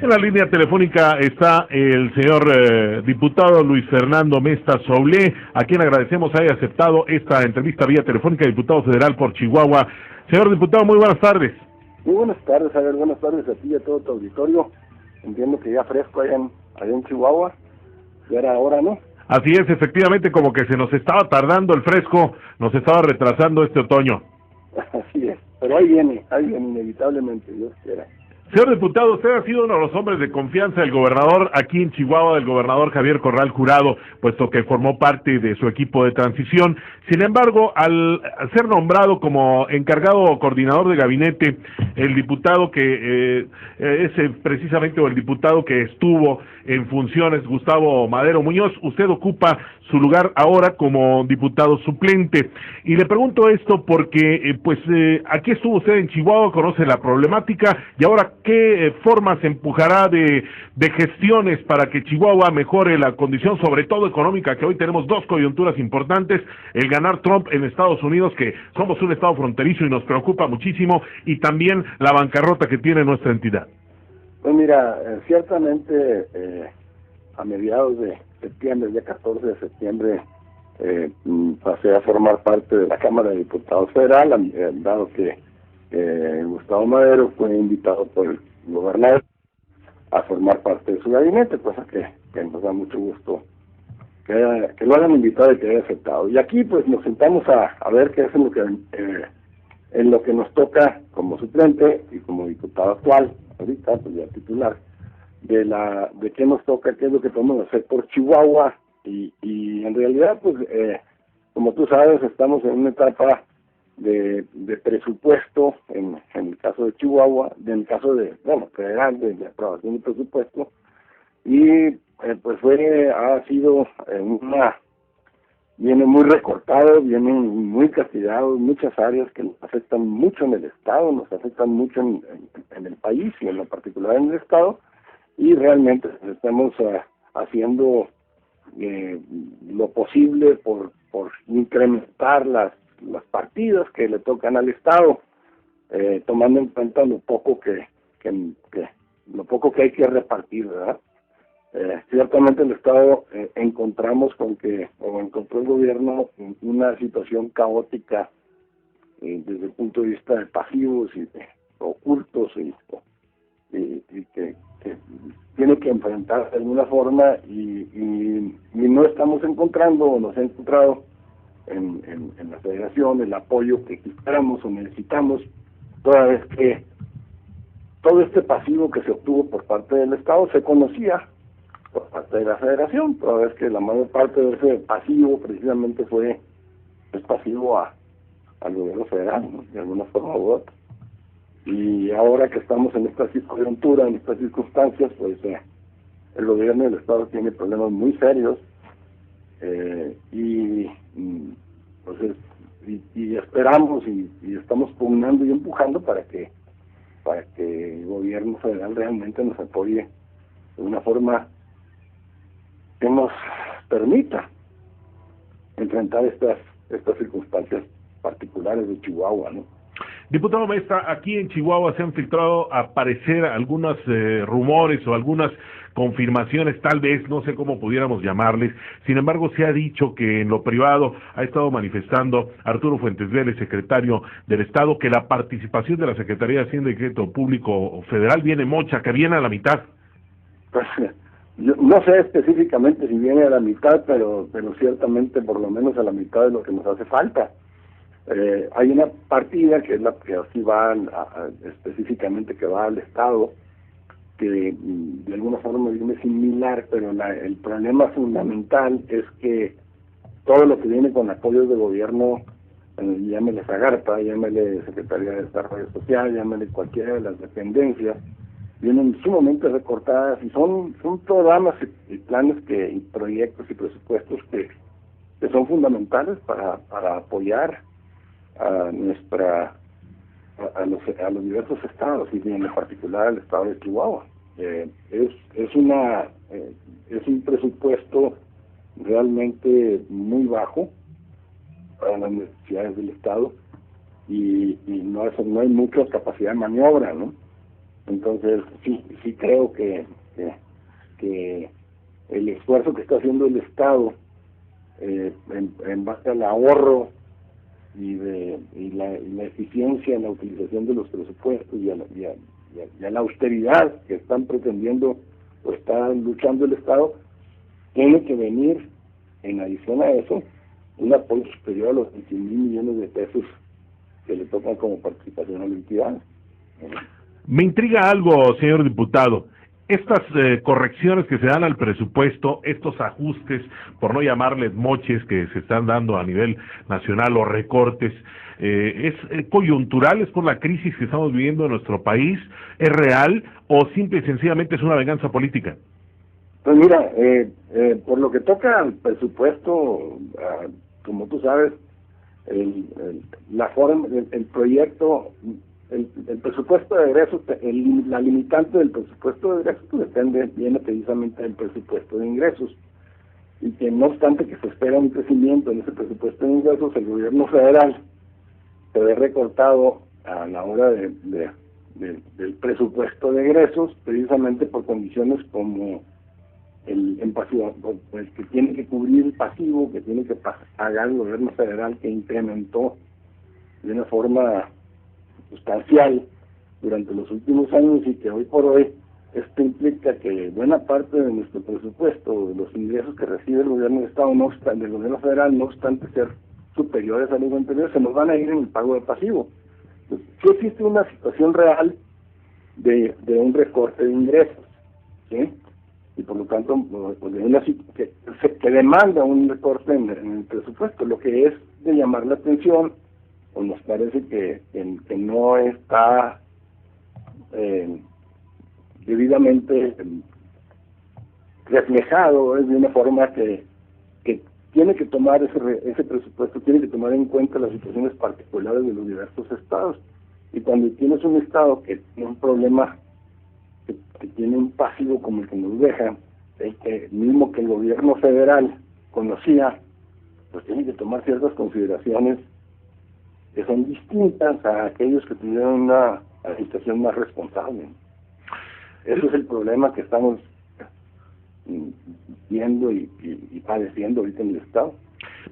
En la línea telefónica está el señor diputado Luis Fernando Mesta Soule, a quien agradecemos haya aceptado esta entrevista vía telefónica, diputado federal por Chihuahua. Señor diputado, muy buenas tardes. Muy buenas tardes, a ver, buenas tardes a ti y a todo tu auditorio. Entiendo que ya fresco allá en Chihuahua, ya era hora, ¿no? Así es, efectivamente, como que se nos estaba tardando el fresco, nos estaba retrasando este otoño. Así es, pero ahí viene, inevitablemente, Dios quiera. Señor diputado, usted ha sido uno de los hombres de confianza del gobernador aquí en Chihuahua, del gobernador Javier Corral Jurado, puesto que formó parte de su equipo de transición. Sin embargo, al ser nombrado como encargado o coordinador de gabinete, el diputado que es precisamente o el diputado que estuvo en funciones, Gustavo Madero Muñoz, usted ocupa su lugar ahora como diputado suplente. Y le pregunto esto porque, aquí estuvo usted en Chihuahua, conoce la problemática, y ahora, ¿qué formas empujará de gestiones para que Chihuahua mejore la condición, sobre todo económica, que hoy tenemos dos coyunturas importantes, el ganar Trump en Estados Unidos, que somos un estado fronterizo y nos preocupa muchísimo, y también la bancarrota que tiene nuestra entidad? Pues mira, ciertamente a mediados de septiembre, el día 14 de septiembre, pasé a formar parte de la Cámara de Diputados Federal, dado que Gustavo Madero fue invitado por el gobernador a formar parte de su gabinete, cosa que nos da mucho gusto que lo hayan invitado y que haya aceptado. Y aquí pues nos sentamos a ver qué es en lo que nos toca como suplente y como diputado actual, ahorita pues ya titular, de qué nos toca, qué es lo que podemos hacer por Chihuahua, y en realidad pues como tú sabes estamos en una etapa de presupuesto en el caso de Chihuahua, en el caso federal, de aprobación de presupuesto, y pues viene muy recortado, viene muy castigado, muchas áreas que nos afectan mucho en el estado, nos afectan mucho en el país y en lo particular en el estado, y realmente estamos haciendo lo posible por incrementar las partidas que le tocan al estado, tomando en cuenta lo poco que hay que repartir, ¿verdad? Ciertamente el estado encontró el gobierno en una situación caótica desde el punto de vista de pasivos y de ocultos y que tiene que enfrentar de alguna forma y no estamos encontrando o nos ha encontrado en la federación el apoyo que quisiéramos o necesitamos, toda vez que todo este pasivo que se obtuvo por parte del estado se conocía por parte de la federación, toda vez que la mayor parte de ese pasivo precisamente es pasivo al gobierno federal, ¿no? De alguna forma u otra. Y ahora que estamos en esta coyuntura, en estas circunstancias, pues el gobierno del estado tiene problemas muy serios, y esperamos y estamos pugnando y empujando para que el gobierno federal realmente nos apoye de una forma que nos permita enfrentar estas circunstancias particulares de Chihuahua, ¿no? Diputado Mesta, aquí en Chihuahua se han filtrado a parecer algunos rumores o algunas confirmaciones, tal vez, no sé cómo pudiéramos llamarles. Sin embargo, se ha dicho que en lo privado ha estado manifestando Arturo Fuentes Vélez, secretario del Estado, que la participación de la Secretaría de Hacienda y Crédito Público Federal viene mocha, que viene a la mitad. Pues yo no sé específicamente si viene a la mitad, pero ciertamente por lo menos a la mitad de lo que nos hace falta. Hay una partida que es la que así va específicamente que va al Estado, que de alguna forma viene similar, pero el problema fundamental es que todo lo que viene con apoyos de gobierno, llámele Zagarpa, llámele Secretaría de Desarrollo Social, llámele cualquiera de las dependencias, vienen sumamente recortadas y son programas y planes y proyectos y presupuestos que son fundamentales para apoyar a los diversos estados y en particular al estado de Chihuahua. Es un presupuesto realmente muy bajo para las necesidades del estado y no hay mucha capacidad de maniobra, ¿no? Entonces sí creo que el esfuerzo que está haciendo el Estado en base al ahorro y la eficiencia en la utilización de los presupuestos y a la austeridad que están pretendiendo o está luchando el Estado, tiene que venir en adición a eso un apoyo superior a los 21,000 millones de pesos que le tocan como participación a la entidad. Me intriga algo, señor diputado. Estas correcciones que se dan al presupuesto, estos ajustes, por no llamarles moches, que se están dando a nivel nacional o recortes, ¿es coyuntural, es por la crisis que estamos viviendo en nuestro país? ¿Es real o simple y sencillamente es una venganza política? Pues mira, por lo que toca al presupuesto, como tú sabes, el proyecto, el presupuesto de egresos, la limitante del presupuesto de egresos viene precisamente del presupuesto de ingresos, y que no obstante que se espera un crecimiento en ese presupuesto de ingresos, el gobierno federal se ve recortado a la hora del presupuesto de egresos, precisamente por condiciones como el pasivo, pues, que tiene que cubrir el pasivo, que tiene que pagar el gobierno federal, que incrementó de una forma sustancial durante los últimos años, y que hoy por hoy esto implica que buena parte de nuestro presupuesto, de los ingresos que recibe el gobierno de Estado, no obstante, del gobierno federal, no obstante ser superiores a los anteriores, se nos van a ir en el pago de pasivo. Entonces, sí existe una situación real de un recorte de ingresos, ¿sí? Y por lo tanto, pues, de una que demanda un recorte en el presupuesto, lo que es de llamar la atención, pues nos parece que no está debidamente reflejado, es de una forma que tiene que tomar ese presupuesto, tiene que tomar en cuenta las situaciones particulares de los diversos estados. Y cuando tienes un estado que tiene un problema, que tiene un pasivo como el que nos deja, mismo que el gobierno federal conocía, pues tiene que tomar ciertas consideraciones que son distintas a aquellos que tuvieron una administración más responsable. Ese es el problema que estamos viendo y padeciendo ahorita en el Estado.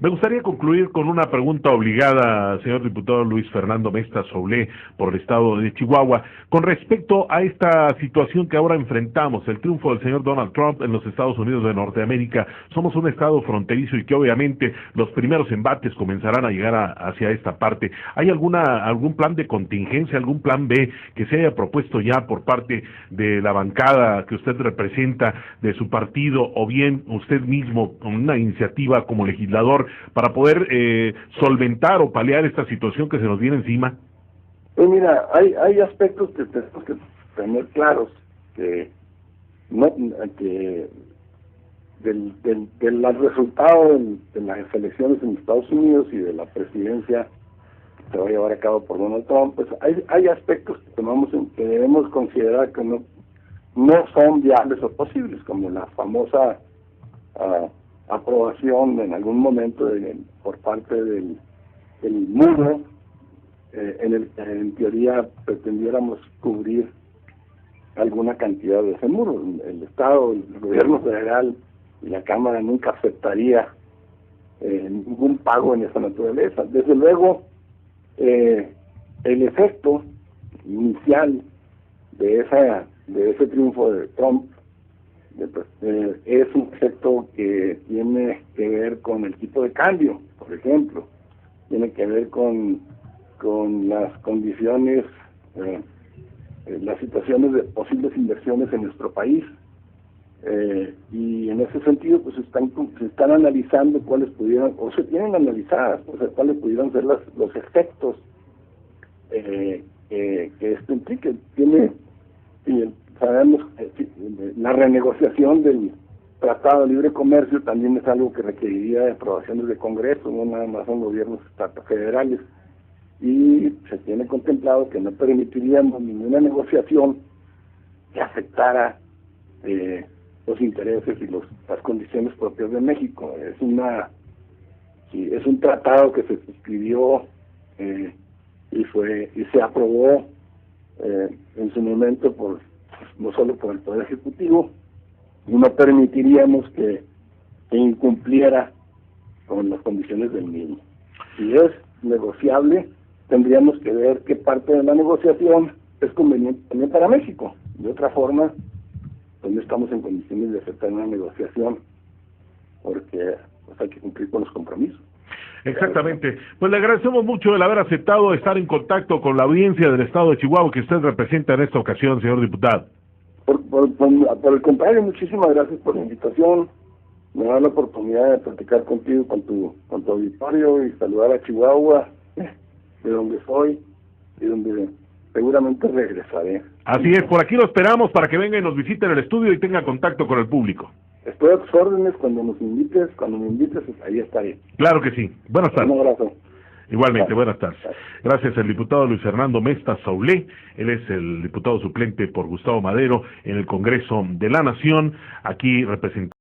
Me gustaría concluir con una pregunta obligada, señor diputado Luis Fernando Mesta Soule, por el estado de Chihuahua, con respecto a esta situación que ahora enfrentamos, el triunfo del señor Donald Trump en los Estados Unidos de Norteamérica. Somos un estado fronterizo y que obviamente los primeros embates comenzarán a llegar hacia esta parte. ¿Hay algún plan de contingencia, algún plan B que se haya propuesto ya por parte de la bancada que usted representa, de su partido, o bien usted mismo con una iniciativa como legislador para poder solventar o paliar esta situación que se nos viene encima? Pues mira, hay aspectos que tenemos que tener claros, que del resultado de las elecciones en Estados Unidos y de la presidencia que se va a llevar a cabo por Donald Trump, pues hay aspectos que debemos considerar que no son viables o posibles, como la famosa aprobación en algún momento por parte del muro, en el que en teoría pretendiéramos cubrir alguna cantidad de ese muro. El Estado, el gobierno federal y la Cámara nunca aceptaría ningún pago en esa naturaleza. Desde luego, el efecto inicial de ese triunfo de Trump es un efecto que tiene que ver con el tipo de cambio, por ejemplo, tiene que ver con las condiciones, las situaciones de posibles inversiones en nuestro país, y en ese sentido pues se están analizando cuáles pudieran, o se tienen analizadas, o sea, cuáles pudieran ser los efectos que esto implique. Sabemos la renegociación del Tratado de Libre Comercio también es algo que requeriría de aprobaciones de Congreso, no nada más son gobiernos federales, y se tiene contemplado que no permitiríamos ninguna negociación que afectara los intereses y las condiciones propias de México. Es un tratado que se suscribió y se aprobó en su momento no solo por el Poder Ejecutivo, y no permitiríamos que incumpliera con las condiciones del mismo. Si es negociable, tendríamos que ver qué parte de la negociación es conveniente también para México. De otra forma, pues no estamos en condiciones de aceptar una negociación, porque pues, hay que cumplir con los compromisos. Exactamente. Pues le agradecemos mucho el haber aceptado estar en contacto con la audiencia del Estado de Chihuahua que usted representa en esta ocasión, señor diputado. Por el contrario, muchísimas gracias por la invitación. Me da la oportunidad de platicar contigo, con tu auditorio, y saludar a Chihuahua, de donde soy y donde seguramente regresaré. Así es, por aquí lo esperamos para que venga y nos visite en el estudio y tenga contacto con el público. Estoy a tus órdenes cuando me invites, ahí estaré. Claro que sí. Buenas tardes. Un abrazo. Igualmente, buenas tardes. Gracias al diputado Luis Fernando Mesta Saulé. Él es el diputado suplente por Gustavo Madero en el Congreso de la Nación, aquí representando